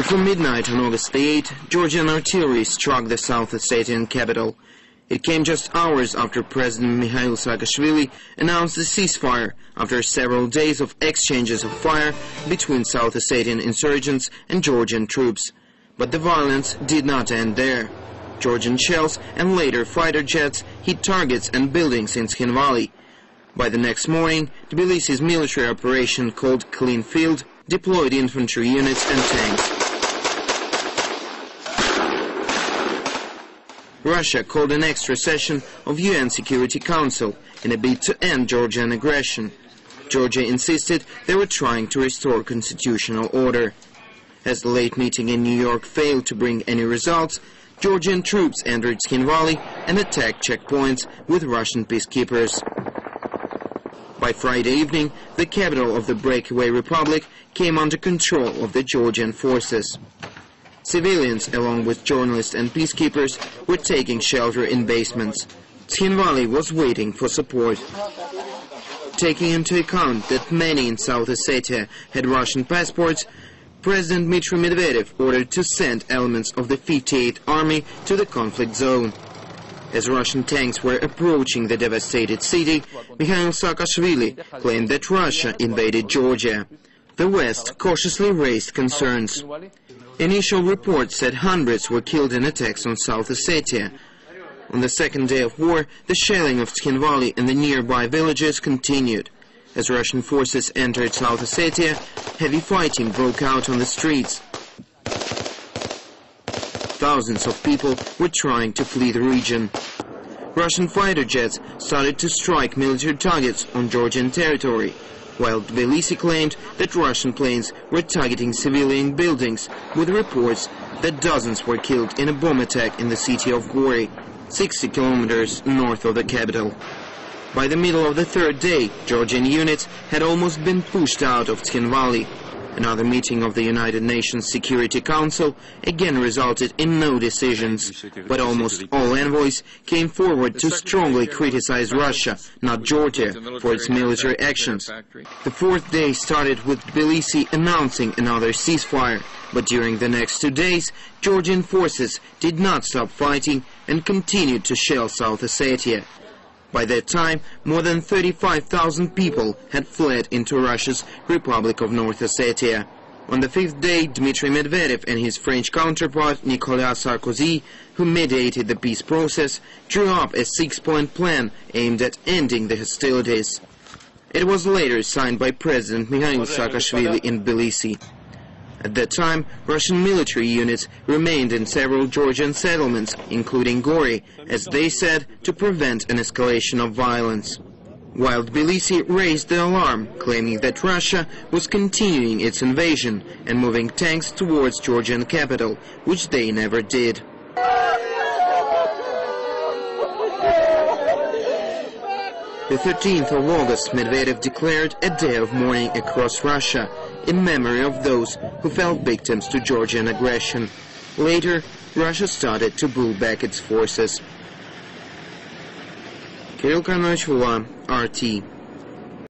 Before midnight on August the 8th, Georgian artillery struck the South Ossetian capital. It came just hours after President Mikhail Saakashvili announced a ceasefire after several days of exchanges of fire between South Ossetian insurgents and Georgian troops. But the violence did not end there. Georgian shells and later fighter jets hit targets and buildings in Tskhinvali. By the next morning, Tbilisi's military operation called Clean Field deployed infantry units and tanks. Russia called an extra session of UN Security Council in a bid to end Georgian aggression. Georgia insisted they were trying to restore constitutional order. As the late meeting in New York failed to bring any results, Georgian troops entered Tskhinvali and attacked checkpoints with Russian peacekeepers. By Friday evening, the capital of the breakaway republic came under control of the Georgian forces. Civilians, along with journalists and peacekeepers, were taking shelter in basements. Tskhinvali was waiting for support. Taking into account that many in South Ossetia had Russian passports, President Dmitry Medvedev ordered to send elements of the 58th Army to the conflict zone. As Russian tanks were approaching the devastated city, Mikhail Saakashvili claimed that Russia invaded Georgia. The West cautiously raised concerns. Initial reports said hundreds were killed in attacks on South Ossetia. On the second day of war, the shelling of Tskhinvali and the nearby villages continued. As Russian forces entered South Ossetia, heavy fighting broke out on the streets. Thousands of people were trying to flee the region. Russian fighter jets started to strike military targets on Georgian territory, while Tbilisi claimed that Russian planes were targeting civilian buildings, with reports that dozens were killed in a bomb attack in the city of Gori, 60 kilometers north of the capital. By the middle of the third day, Georgian units had almost been pushed out of Tskhinvali. Another meeting of the United Nations Security Council again resulted in no decisions, but almost all envoys came forward to strongly criticize Russia, not Georgia, for its military actions. The fourth day started with Tbilisi announcing another ceasefire, but during the next 2 days, Georgian forces did not stop fighting and continued to shell South Ossetia. By that time, more than 35,000 people had fled into Russia's Republic of North Ossetia. On the fifth day, Dmitry Medvedev and his French counterpart Nicolas Sarkozy, who mediated the peace process, drew up a 6-point plan aimed at ending the hostilities. It was later signed by President Mikhail Saakashvili in Tbilisi. At that time, Russian military units remained in several Georgian settlements, including Gori, as they said, to prevent an escalation of violence. While Tbilisi raised the alarm, claiming that Russia was continuing its invasion and moving tanks towards Georgian capital, which they never did. The 13th of August, Medvedev declared a day of mourning across Russia, in memory of those who fell victims to Georgian aggression. Later, Russia started to pull back its forces. Kirill Karnovich, RT.